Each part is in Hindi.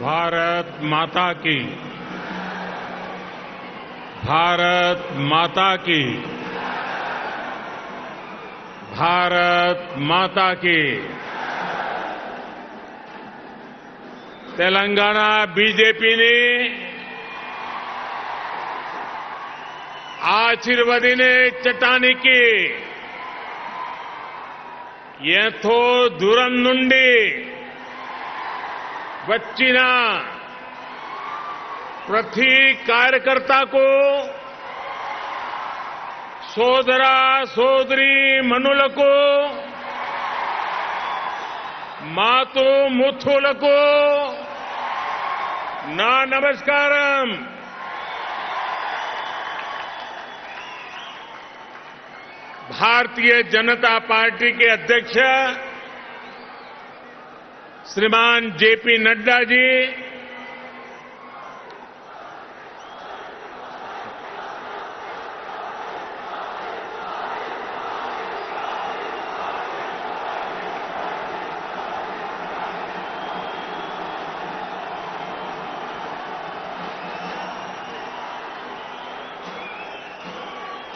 भारत माता की। भारत माता की। भारत माता की। तेलंगाना बीजेपी ने आशीर्वादीने चट्टानिकी ఎంతో దూరం నుండి వచ్చిన ప్రతి కార్యకర్తకు సోదర సోదరి మనులకు మాతు ముత్తులకు నా నమస్కారం। भारतीय जनता पार्टी के अध्यक्ष श्रीमान जेपी नड्डा जी,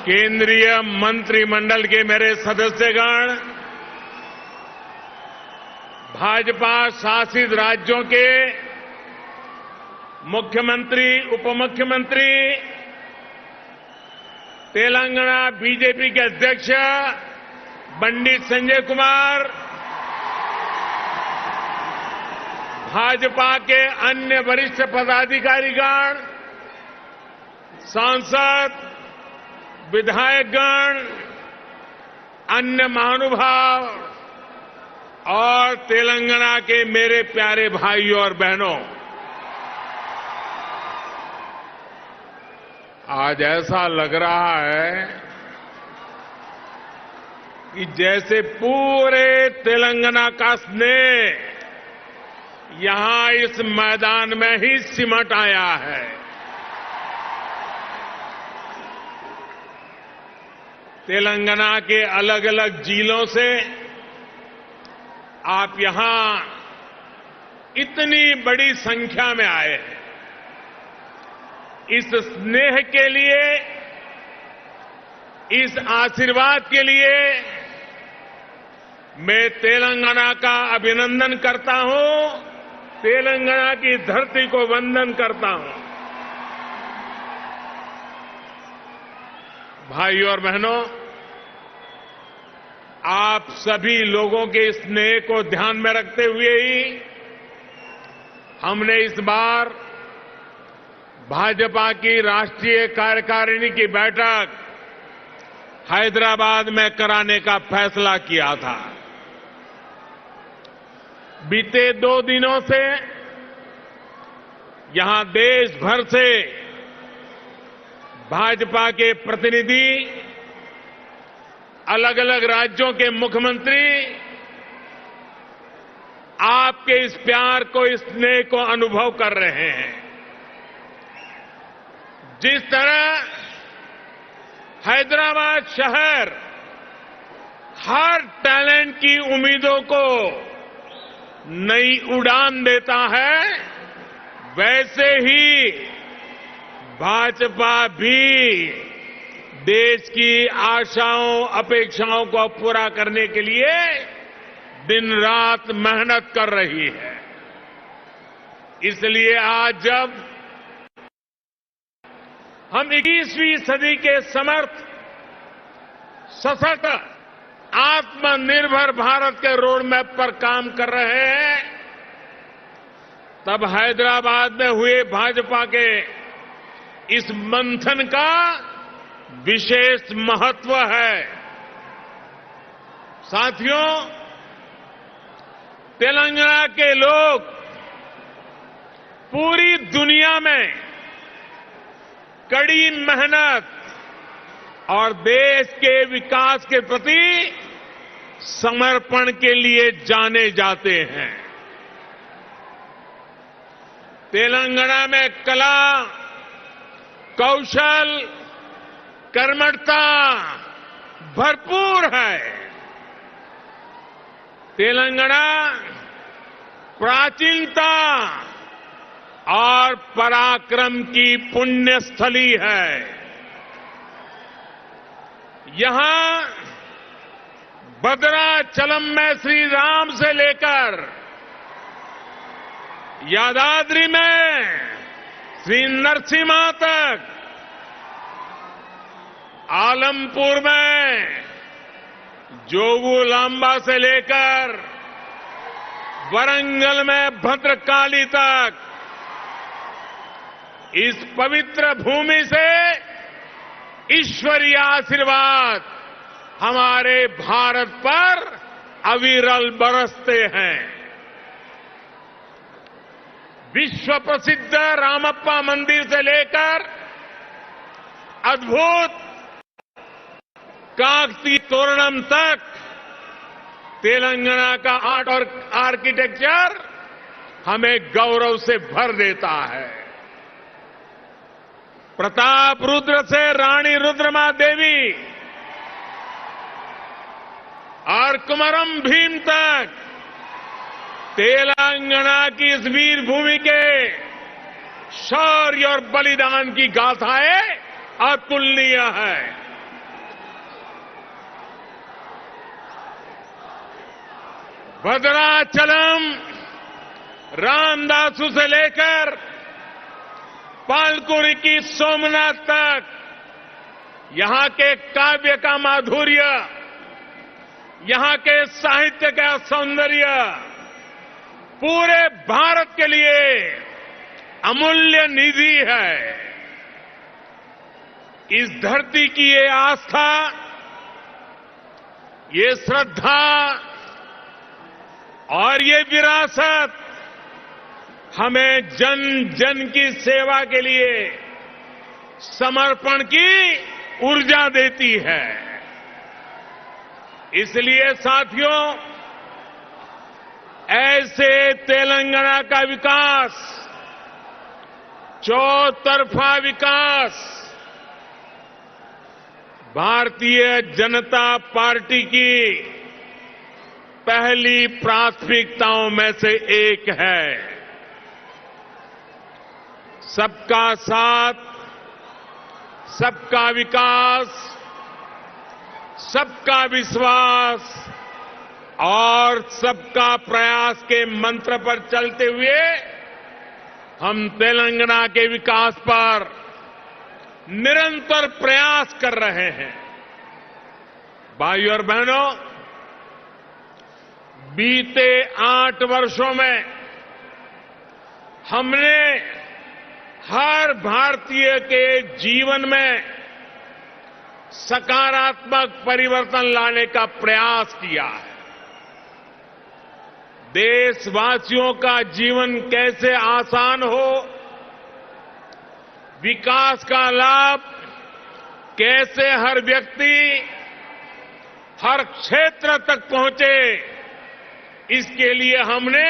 केंद्रीय मंत्रिमंडल के मेरे सदस्यगण, भाजपा शासित राज्यों के मुख्यमंत्री, उपमुख्यमंत्री, तेलंगाना बीजेपी के अध्यक्ष पंडित संजय कुमार, भाजपा के अन्य वरिष्ठ पदाधिकारीगण, सांसद, विधायकगण, अन्य महानुभाव और तेलंगाना के मेरे प्यारे भाइयों और बहनों, आज ऐसा लग रहा है कि जैसे पूरे तेलंगाना का स्नेह यहां इस मैदान में ही सिमट आया है। तेलंगाना के अलग अलग जिलों से आप यहां इतनी बड़ी संख्या में आए हैं। इस स्नेह के लिए, इस आशीर्वाद के लिए मैं तेलंगाना का अभिनंदन करता हूं, तेलंगाना की धरती को वंदन करता हूं। भाइयों और बहनों, आप सभी लोगों के स्नेह को ध्यान में रखते हुए ही हमने इस बार भाजपा की राष्ट्रीय कार्यकारिणी की बैठक हैदराबाद में कराने का फैसला किया था। बीते 2 दिनों से यहां देश भर से भाजपा के प्रतिनिधि, अलग अलग राज्यों के मुख्यमंत्री आपके इस प्यार को, इस स्नेह को अनुभव कर रहे हैं। जिस तरह हैदराबाद शहर हर टैलेंट की उम्मीदों को नई उड़ान देता है, वैसे ही भाजपा भी देश की आशाओं, अपेक्षाओं को पूरा करने के लिए दिन रात मेहनत कर रही है। इसलिए आज जब हम 21वीं सदी के समर्थ, सशक्त, आत्मनिर्भर भारत के रोड मैप पर काम कर रहे हैं, तब हैदराबाद में हुए भाजपा के इस मंथन का विशेष महत्व है। साथियों, तेलंगाना के लोग पूरी दुनिया में कड़ी मेहनत और देश के विकास के प्रति समर्पण के लिए जाने जाते हैं। तेलंगाना में कला, कौशल, कर्मठता भरपूर है। तेलंगाना प्राचीनता और पराक्रम की पुण्य स्थली है। यहां भद्राचलम में श्री राम से लेकर यादाद्री में श्री नरसिम्हा तक, आलमपुर में जोगुलांबा से लेकर वरंगल में भद्रकाली तक, इस पवित्र भूमि से ईश्वरीय आशीर्वाद हमारे भारत पर अविरल बरसते हैं। विश्व प्रसिद्ध रामप्पा मंदिर से लेकर अद्भुत काकतीय तोरणम तक तेलंगाना का आर्ट और आर्किटेक्चर हमें गौरव से भर देता है। प्रताप रुद्र से रानी रुद्रमा देवी और कुमरम भीम तक तेलंगाना की इस वीर भूमि के शौर्य और बलिदान की गाथाएं अतुलनीय है। भद्राचलम रामदासु से लेकर पालकुरी की सोमनाथ तक यहां के काव्य का माधुर्य, यहां के साहित्य का सौंदर्य पूरे भारत के लिए अमूल्य निधि है। इस धरती की ये आस्था, ये श्रद्धा और ये विरासत हमें जन जन की सेवा के लिए समर्पण की ऊर्जा देती है। इसलिए साथियों, ऐसे तेलंगाना का विकास, चौतरफा विकास भारतीय जनता पार्टी की पहली प्राथमिकताओं में से एक है। सबका साथ, सबका विकास, सबका विश्वास और सबका प्रयास के मंत्र पर चलते हुए हम तेलंगाना के विकास पर निरंतर प्रयास कर रहे हैं। भाइयों और बहनों, बीते 8 वर्षों में हमने हर भारतीय के जीवन में सकारात्मक परिवर्तन लाने का प्रयास किया है। देशवासियों का जीवन कैसे आसान हो, विकास का लाभ कैसे हर व्यक्ति, हर क्षेत्र तक पहुंचे, इसके लिए हमने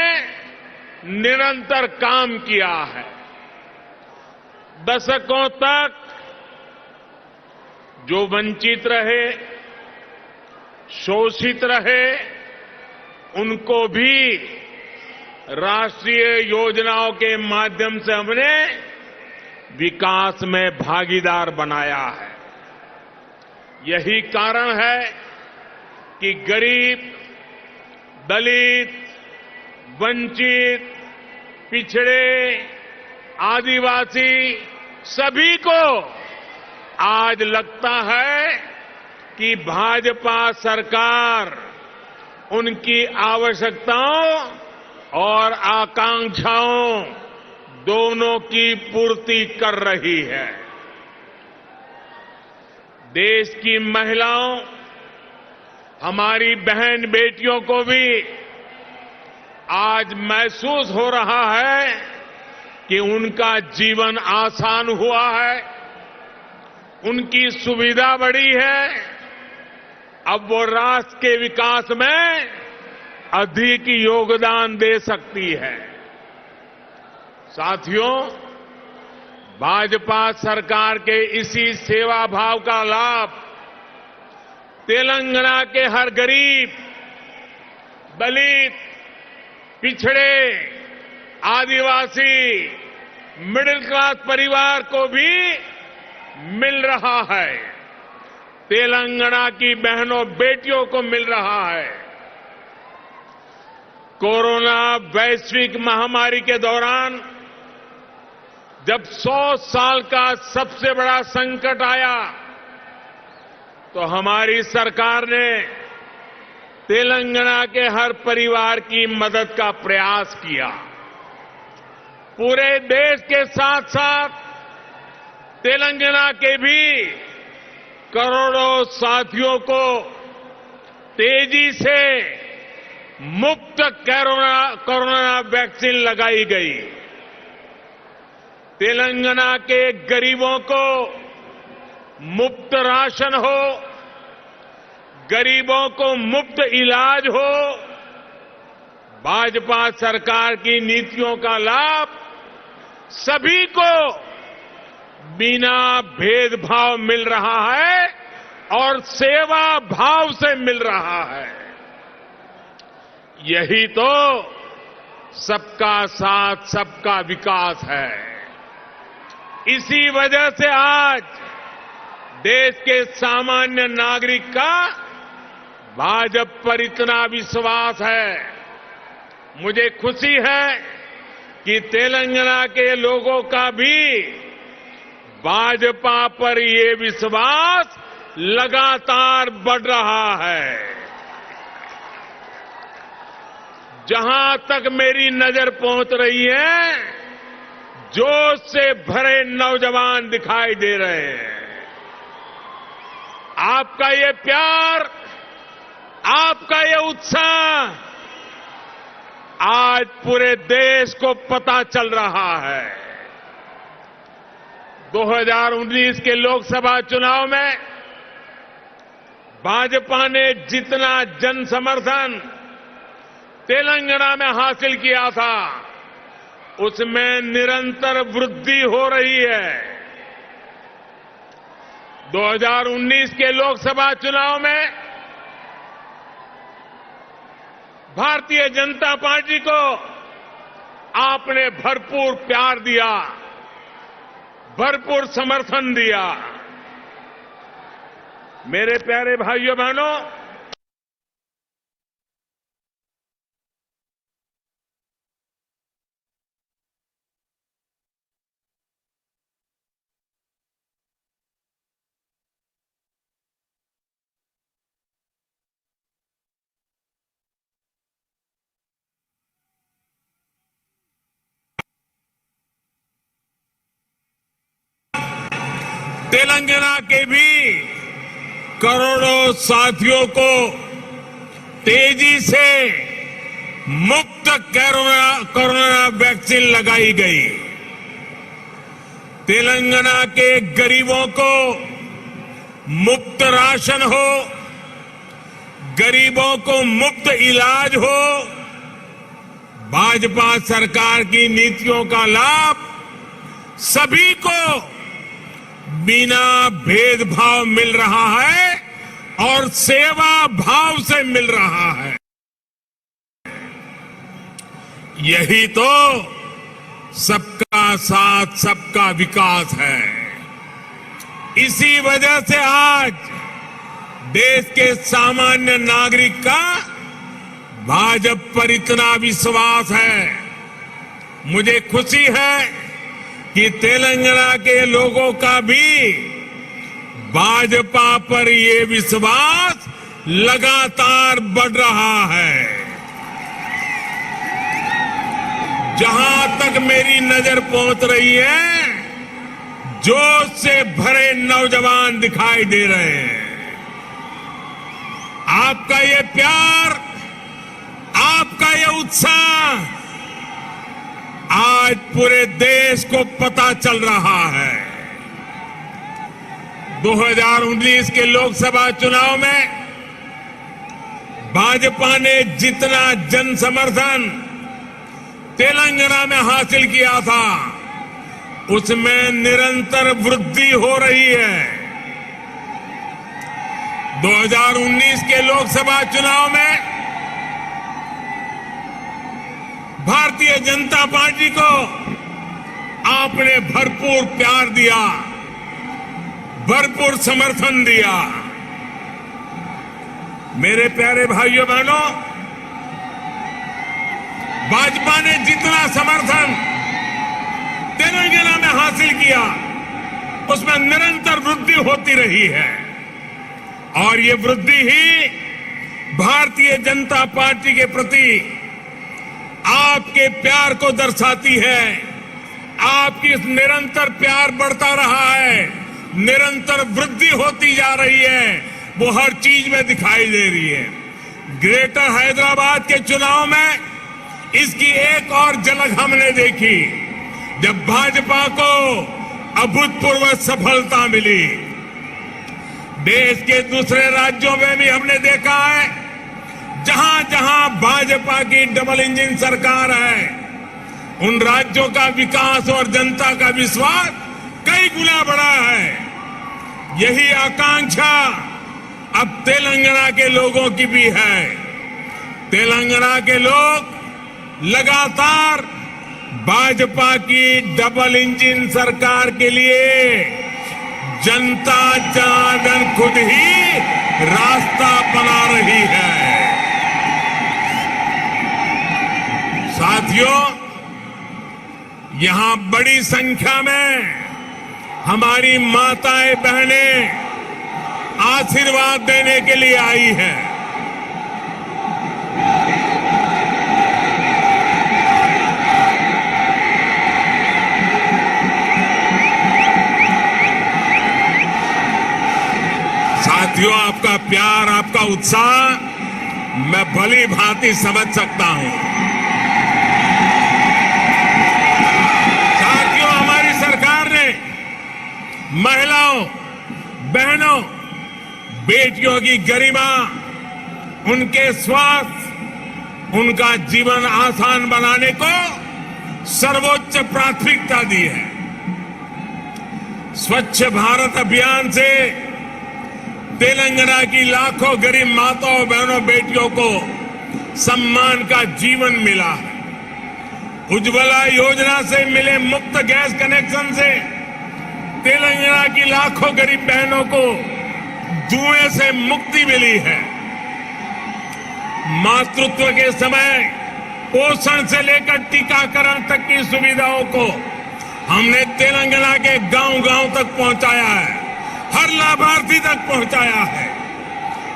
निरंतर काम किया है। दशकों तक जो वंचित रहे, शोषित रहे, उनको भी राष्ट्रीय योजनाओं के माध्यम से हमने विकास में भागीदार बनाया है। यही कारण है कि गरीब, दलित, वंचित, पिछड़े, आदिवासी सभी को आज लगता है कि भाजपा सरकार उनकी आवश्यकताओं और आकांक्षाओं दोनों की पूर्ति कर रही है। देश की महिलाओं, हमारी बहन बेटियों को भी आज महसूस हो रहा है कि उनका जीवन आसान हुआ है, उनकी सुविधा बढ़ी है। अब वो राष्ट्र के विकास में अधिक योगदान दे सकती है। साथियों, भाजपा सरकार के इसी सेवा भाव का लाभ तेलंगाना के हर गरीब, दलित, पिछड़े, आदिवासी, मिडिल क्लास परिवार को भी मिल रहा है। तेलंगाना की बहनों बेटियों को मिल रहा है। कोरोना वैश्विक महामारी के दौरान जब 100 साल का सबसे बड़ा संकट आया तो हमारी सरकार ने तेलंगाना के हर परिवार की मदद का प्रयास किया। पूरे देश के साथ साथ तेलंगाना के भी करोड़ों साथियों को तेजी से मुफ्त कोरोना वैक्सीन लगाई गई। तेलंगाना के गरीबों को मुफ्त राशन हो, गरीबों को मुफ्त इलाज हो, भाजपा सरकार की नीतियों का लाभ सभी को बिना भेदभाव मिल रहा है और सेवा भाव से मिल रहा है। यही तो सबका साथ सबका विकास है। इसी वजह से आज देश के सामान्य नागरिक का भाजपा पर इतना विश्वास है। मुझे खुशी है कि तेलंगाना के लोगों का भी भाजपा पर ये विश्वास लगातार बढ़ रहा है। जहां तक मेरी नजर पहुंच रही है, जोश से भरे नौजवान दिखाई दे रहे हैं। आपका ये प्यार, आपका ये उत्साह आज पूरे देश को पता चल रहा है। 2019 के लोकसभा चुनाव में भाजपा ने जितना जन समर्थन तेलंगाना में हासिल किया था, उसमें निरंतर वृद्धि हो रही है। 2019 के लोकसभा चुनाव में भारतीय जनता पार्टी को आपने भरपूर प्यार दिया, भरपूर समर्थन दिया। मेरे प्यारे भाइयों बहनों, तेलंगाना के भी करोड़ों साथियों को तेजी से मुफ्त कोरोना वैक्सीन लगाई गई। तेलंगाना के गरीबों को मुफ्त राशन हो, गरीबों को मुफ्त इलाज हो, भाजपा सरकार की नीतियों का लाभ सभी को बिना भेदभाव मिल रहा है और सेवा भाव से मिल रहा है। यही तो सबका साथ सबका विकास है। इसी वजह से आज देश के सामान्य नागरिक का भाजपा पर इतना विश्वास है। मुझे खुशी है कि तेलंगाना के लोगों का भी भाजपा पर ये विश्वास लगातार बढ़ रहा है। जहां तक मेरी नजर पहुंच रही है, जोश से भरे नौजवान दिखाई दे रहे हैं। आपका ये प्यार, आपका ये उत्साह आज पूरे देश को पता चल रहा है। 2019 के लोकसभा चुनाव में भाजपा ने जितना जन समर्थन तेलंगाना में हासिल किया था, उसमें निरंतर वृद्धि हो रही है। 2019 के लोकसभा चुनाव में भारतीय जनता पार्टी को आपने भरपूर प्यार दिया, भरपूर समर्थन दिया। मेरे प्यारे भाइयों बहनों, भाजपा ने जितना समर्थन तेलंगाना में हासिल किया, उसमें निरंतर वृद्धि होती रही है। और ये वृद्धि ही भारतीय जनता पार्टी के प्रति आपके प्यार को दर्शाती है। आपकी इस निरंतर प्यार बढ़ता रहा है, निरंतर वृद्धि होती जा रही है, वो हर चीज में दिखाई दे रही है। ग्रेटर हैदराबाद के चुनाव में इसकी एक और झलक हमने देखी, जब भाजपा को अभूतपूर्व सफलता मिली। देश के दूसरे राज्यों में भी हमने देखा है, जहां जहां भाजपा की डबल इंजन सरकार है, उन राज्यों का विकास और जनता का विश्वास कई गुना बढ़ा है। यही आकांक्षा अब तेलंगाना के लोगों की भी है। तेलंगाना के लोग लगातार भाजपा की डबल इंजन सरकार के लिए जनता जनार्दन खुद ही रास्ता बना रही है। साथियों, यहां बड़ी संख्या में हमारी माताएं बहनें आशीर्वाद देने के लिए आई हैं। साथियों, आपका प्यार, आपका उत्साह मैं भली भांति समझ सकता हूं। साथियों, हमारी सरकार ने महिलाओं, बहनों, बेटियों की गरिमा, उनके स्वास्थ्य, उनका जीवन आसान बनाने को सर्वोच्च प्राथमिकता दी है। स्वच्छ भारत अभियान से तेलंगाना की लाखों गरीब माताओं, बहनों, बेटियों को सम्मान का जीवन मिला है। उज्ज्वला योजना से मिले मुफ्त गैस कनेक्शन से तेलंगाना की लाखों गरीब बहनों को धुएं से मुक्ति मिली है। मातृत्व के समय पोषण से लेकर टीकाकरण तक की सुविधाओं को हमने तेलंगाना के गांव-गांव तक पहुंचाया है, हर लाभार्थी तक पहुंचाया है।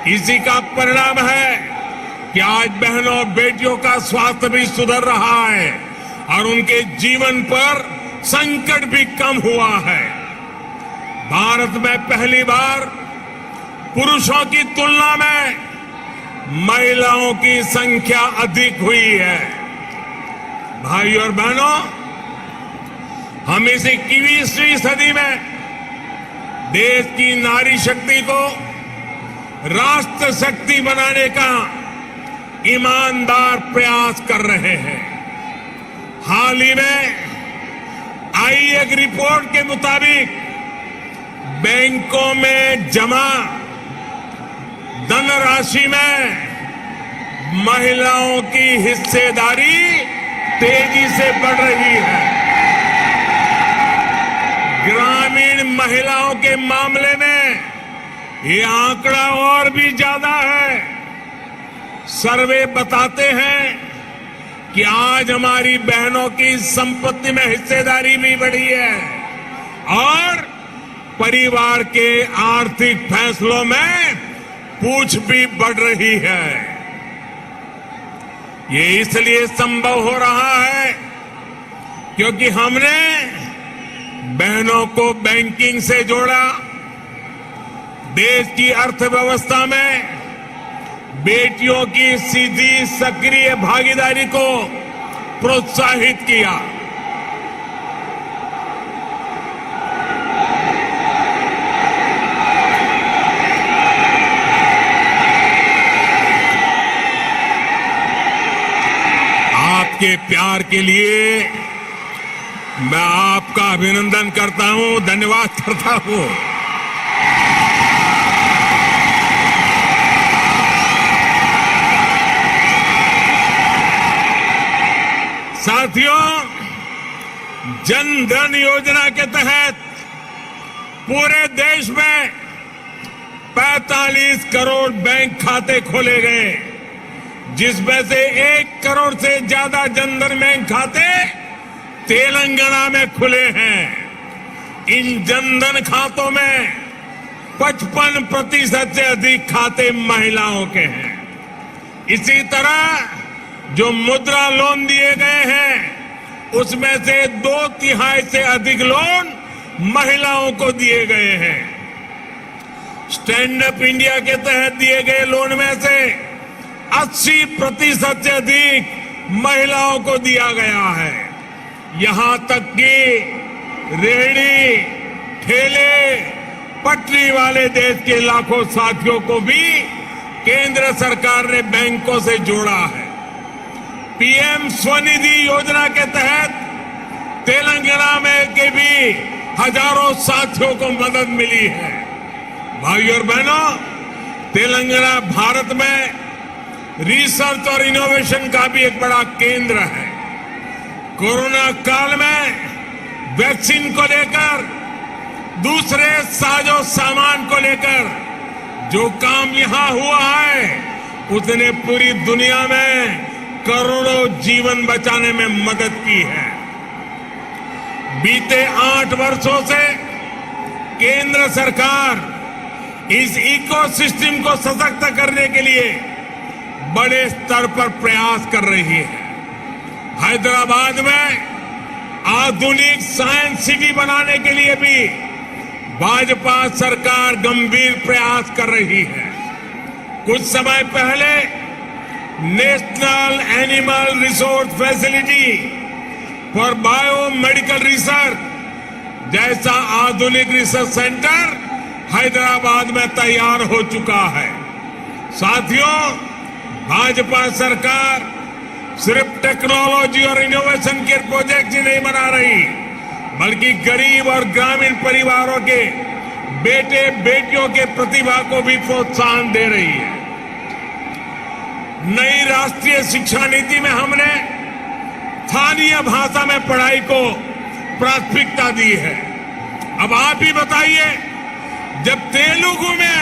इसी का परिणाम है कि आज बहनों और बेटियों का स्वास्थ्य भी सुधर रहा है और उनके जीवन पर संकट भी कम हुआ है। भारत में पहली बार पुरुषों की तुलना में महिलाओं की संख्या अधिक हुई है। भाइयों और बहनों, हम इस 21वीं सदी में देश की नारी शक्ति को राष्ट्र शक्ति बनाने का ईमानदार प्रयास कर रहे हैं। हाल ही में आई एक रिपोर्ट के मुताबिक बैंकों में जमा धनराशि में महिलाओं की हिस्सेदारी तेजी से बढ़ रही है। ग्रामीण महिलाओं के मामले में ये आंकड़ा और भी ज्यादा है। सर्वे बताते हैं कि आज हमारी बहनों की संपत्ति में हिस्सेदारी भी बढ़ी है और परिवार के आर्थिक फैसलों में पूछ भी बढ़ रही है। ये इसलिए संभव हो रहा है क्योंकि हमने बहनों को बैंकिंग से जोड़ा, देश की अर्थव्यवस्था में बेटियों की सीधी सक्रिय भागीदारी को प्रोत्साहित किया। आपके प्यार के लिए मैं आपका अभिनंदन करता हूं, धन्यवाद करता हूं। साथियों, जन धन योजना के तहत पूरे देश में 45 करोड़ बैंक खाते खोले गए, जिसमें से 1 करोड़ से ज्यादा जनधन बैंक खाते तेलंगाना में खुले हैं। इन जनधन खातों में 55% से अधिक खाते महिलाओं के हैं। इसी तरह जो मुद्रा लोन दिए गए हैं, उसमें से 2/3 से अधिक लोन महिलाओं को दिए गए हैं। स्टैंड अप इंडिया के तहत दिए गए लोन में से 80% से अधिक महिलाओं को दिया गया है। यहां तक कि रेहड़ी, ठेले, पटरी वाले देश के लाखों साथियों को भी केंद्र सरकार ने बैंकों से जोड़ा है। पीएम स्वनिधि योजना के तहत तेलंगाना में के भी हजारों साथियों को मदद मिली है। भाइयों और बहनों, तेलंगाना भारत में रिसर्च और इनोवेशन का भी एक बड़ा केंद्र है। कोरोना काल में वैक्सीन को लेकर, दूसरे साजो सामान को लेकर जो काम यहां हुआ है, उसने पूरी दुनिया में करोड़ों जीवन बचाने में मदद की है। बीते 8 वर्षों से केंद्र सरकार इस इकोसिस्टम को सशक्त करने के लिए बड़े स्तर पर प्रयास कर रही है। हैदराबाद में आधुनिक साइंस सिटी बनाने के लिए भी भाजपा सरकार गंभीर प्रयास कर रही है। कुछ समय पहले national animal resource facility for biomedical research जैसा आधुनिक रिसर्च सेंटर हैदराबाद में तैयार हो चुका है। साथियों, भाजपा सरकार सिर्फ टेक्नोलॉजी और इनोवेशन के प्रोजेक्ट ही नहीं बना रही, बल्कि गरीब और ग्रामीण परिवारों के बेटे बेटियों के प्रतिभा को भी प्रोत्साहन दे रही है। नई राष्ट्रीय शिक्षा नीति में हमने स्थानीय भाषा में पढ़ाई को प्राथमिकता दी है। अब आप ही बताइए, जब तेलुगु में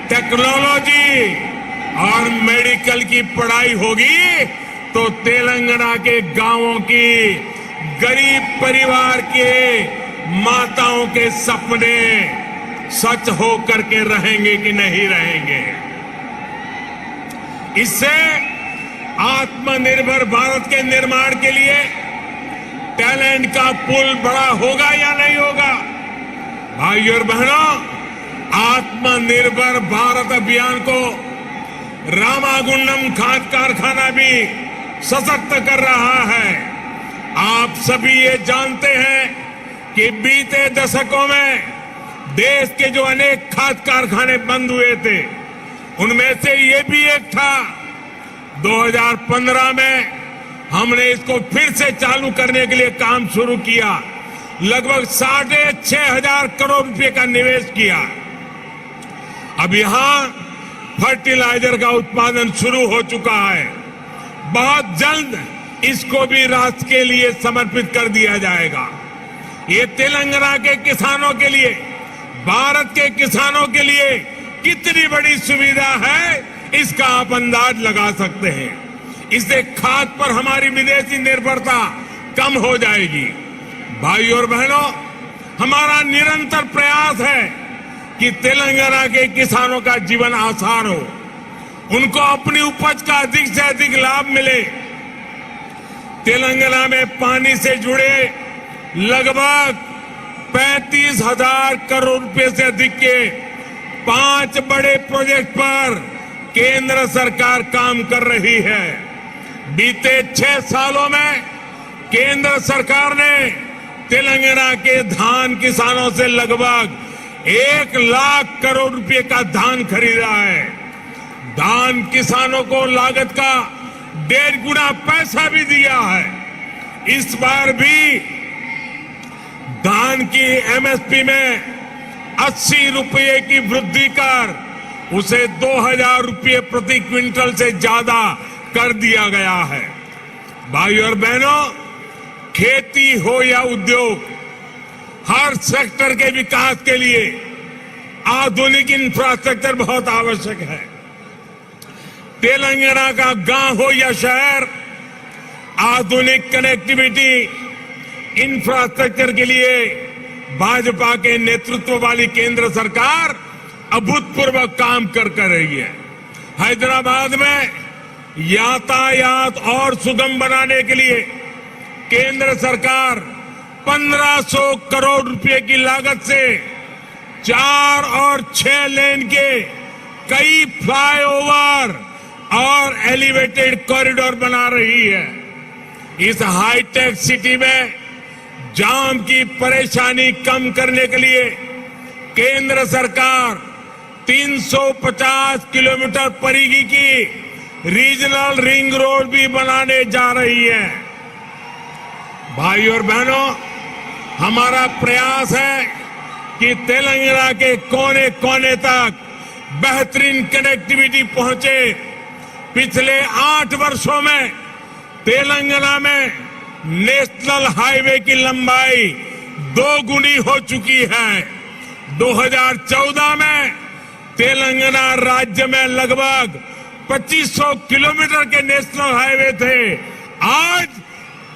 टेक्नोलॉजी और मेडिकल की पढ़ाई होगी, तो तेलंगाना के गांवों की गरीब परिवार के माताओं के सपने सच हो करके रहेंगे कि नहीं रहेंगे। इससे आत्मनिर्भर भारत के निर्माण के लिए टैलेंट का पुल बड़ा होगा या नहीं होगा? भाइयों और बहनों, आत्मनिर्भर भारत अभियान को रामागुंडम खाद कारखाना भी सशक्त कर रहा है। आप सभी ये जानते हैं कि बीते दशकों में देश के जो अनेक खाद कारखाने बंद हुए थे, उनमें से ये भी एक था। 2015 में हमने इसको फिर से चालू करने के लिए काम शुरू किया। लगभग 6,500 करोड़ रुपए का निवेश किया। अब यहां फर्टिलाइजर का उत्पादन शुरू हो चुका है। बहुत जल्द इसको भी राष्ट्र के लिए समर्पित कर दिया जाएगा। ये तेलंगाना के किसानों के लिए, भारत के किसानों के लिए कितनी बड़ी सुविधा है, इसका आप अंदाज लगा सकते हैं। इससे खाद पर हमारी विदेशी निर्भरता कम हो जाएगी। भाइयों और बहनों, हमारा निरंतर प्रयास है कि तेलंगाना के किसानों का जीवन आसान हो, उनको अपनी उपज का अधिक से अधिक लाभ मिले। तेलंगाना में पानी से जुड़े लगभग 35,000 करोड़ रुपए से अधिक के 5 बड़े प्रोजेक्ट पर केंद्र सरकार काम कर रही है। बीते 6 सालों में केंद्र सरकार ने तेलंगाना के धान किसानों से लगभग 1 लाख करोड़ रुपए का धान खरीदा है। धान किसानों को लागत का 1.5 गुना पैसा भी दिया है। इस बार भी धान की एमएसपी में 80 रुपये की वृद्धि कर उसे 2,000 रुपये प्रति क्विंटल से ज्यादा कर दिया गया है। भाइयों और बहनों, खेती हो या उद्योग, हर सेक्टर के विकास के लिए आधुनिक इंफ्रास्ट्रक्चर बहुत आवश्यक है। तेलंगाना का गांव हो या शहर, आधुनिक कनेक्टिविटी इंफ्रास्ट्रक्चर के लिए भाजपा के नेतृत्व वाली केंद्र सरकार अभूतपूर्व काम कर रही है। हैदराबाद में यातायात और सुगम बनाने के लिए केंद्र सरकार 1500 करोड़ रुपए की लागत से 4 और 6 लेन के कई फ्लाईओवर और एलिवेटेड कॉरिडोर बना रही है। इस हाईटेक सिटी में जाम की परेशानी कम करने के लिए केंद्र सरकार 350 किलोमीटर परिधि की रीजनल रिंग रोड भी बनाने जा रही है। भाई और बहनों, हमारा प्रयास है कि तेलंगाना के कोने कोने तक बेहतरीन कनेक्टिविटी पहुंचे। पिछले 8 वर्षों में तेलंगाना में नेशनल हाईवे की लंबाई 2 गुनी हो चुकी है। 2014 में तेलंगाना राज्य में लगभग 2500 किलोमीटर के नेशनल हाईवे थे। आज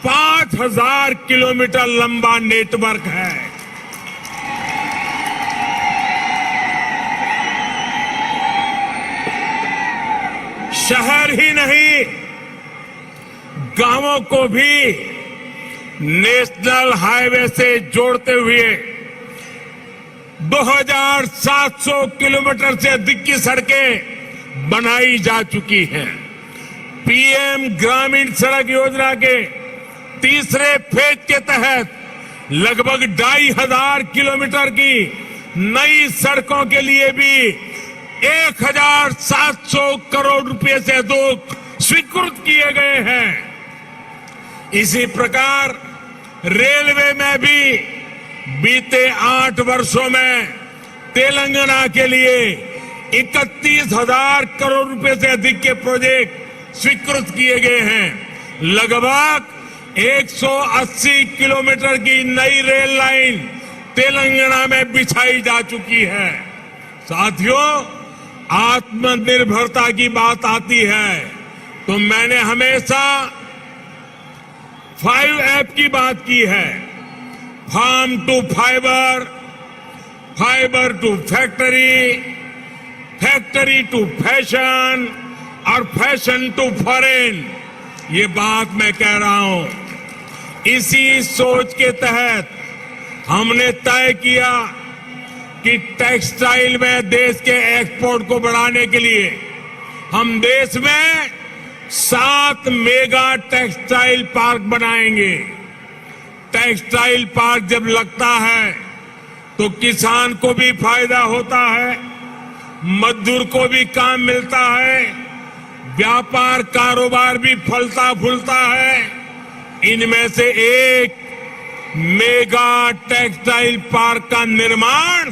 5000 किलोमीटर लंबा नेटवर्क है। शहर ही नहीं, गांवों को भी नेशनल हाईवे से जोड़ते हुए 2700 किलोमीटर से अधिक की सड़कें बनाई जा चुकी हैं। पीएम ग्रामीण सड़क योजना के तीसरे फेज के तहत लगभग 2500 किलोमीटर की नई सड़कों के लिए भी 1700 करोड़ रुपए से अधिक स्वीकृत किए गए हैं। इसी प्रकार रेलवे में भी बीते 8 वर्षों में तेलंगाना के लिए 31,000 करोड़ रुपए से अधिक के प्रोजेक्ट स्वीकृत किए गए हैं। लगभग 180 किलोमीटर की नई रेल लाइन तेलंगाना में बिछाई जा चुकी है। साथियों, आत्मनिर्भरता की बात आती है तो मैंने हमेशा 5F की बात की है। Farm to fibre, fibre to factory, factory to fashion और फैशन टू फॉरेन। ये बात मैं कह रहा हूं। इसी सोच के तहत हमने तय किया कि टेक्सटाइल में देश के एक्सपोर्ट को बढ़ाने के लिए हम देश में 7 मेगा टेक्सटाइल पार्क बनाएंगे। टेक्सटाइल पार्क जब लगता है तो किसान को भी फायदा होता है, मजदूर को भी काम मिलता है, व्यापार कारोबार भी फलता फूलता है। इनमें से एक मेगा टेक्सटाइल पार्क का निर्माण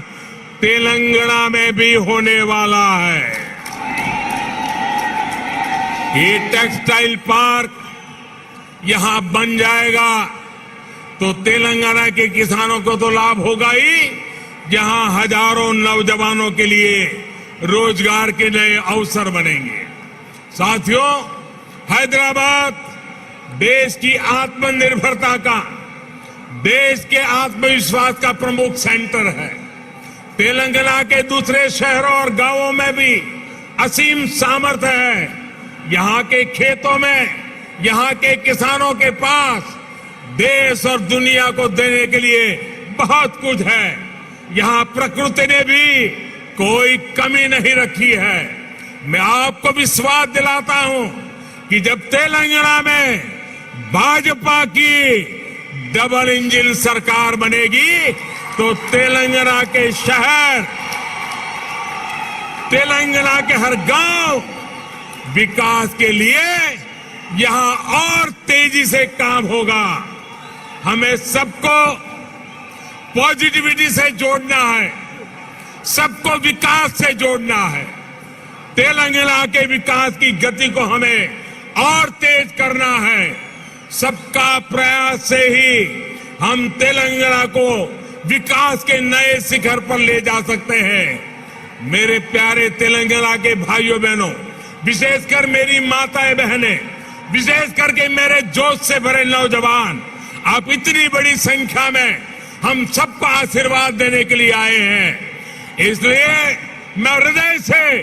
तेलंगाना में भी होने वाला है। ये टेक्सटाइल पार्क यहां बन जाएगा तो तेलंगाना के किसानों को तो लाभ होगा ही, जहां हजारों नौजवानों के लिए रोजगार के नए अवसर बनेंगे। साथियों, हैदराबाद देश की आत्मनिर्भरता का, देश के आत्मविश्वास का प्रमुख सेंटर है। तेलंगाना के दूसरे शहरों और गांवों में भी असीम सामर्थ्य है। यहां के खेतों में, यहां के किसानों के पास देश और दुनिया को देने के लिए बहुत कुछ है। यहां प्रकृति ने भी कोई कमी नहीं रखी है। मैं आपको विश्वास दिलाता हूं कि जब तेलंगाना में भाजपा की डबल इंजन सरकार बनेगी तो तेलंगाना के शहर, तेलंगाना के हर गांव विकास के लिए यहां और तेजी से काम होगा। हमें सबको पॉजिटिविटी से जोड़ना है, सबको विकास से जोड़ना है। तेलंगाना के विकास की गति को हमें और तेज करना है। सबका प्रयास से ही हम तेलंगाना को विकास के नए शिखर पर ले जा सकते हैं। मेरे प्यारे तेलंगाना के भाइयों बहनों, विशेषकर मेरी माताएं बहनें, विशेष करके मेरे जोश से भरे नौजवान, आप इतनी बड़ी संख्या में हम सबको आशीर्वाद देने के लिए आए हैं। इसलिए मैं हृदय से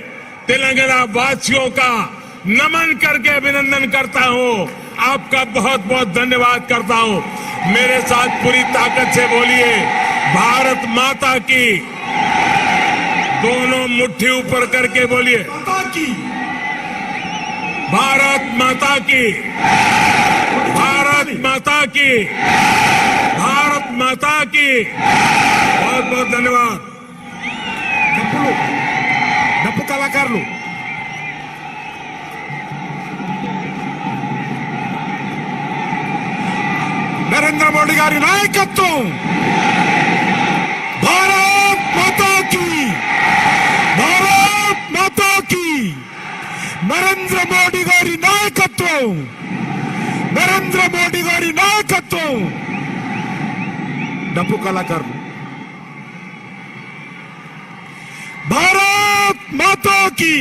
तेलंगाना वासियों का नमन करके अभिनंदन करता हूं। आपका बहुत बहुत धन्यवाद करता हूं। मेरे साथ पूरी ताकत से बोलिए, भारत माता की। दोनों मुट्ठी ऊपर करके बोलिए, भारत माता की, भारत माता की, भारत माता की। बहुत बहुत धन्यवाद। డప్పు కళాకారులు నరేంద్ర మోడీ గారి నాయకత్వం, భారత్ మాతా కీ, భారత్ మాతా కీ, నరేంద్ర మోడీ గారి నాయకత్వం, నరేంద్ర మోడీ గారి నాయకత్వం. డప్పు కళాకారులు भारत माता की।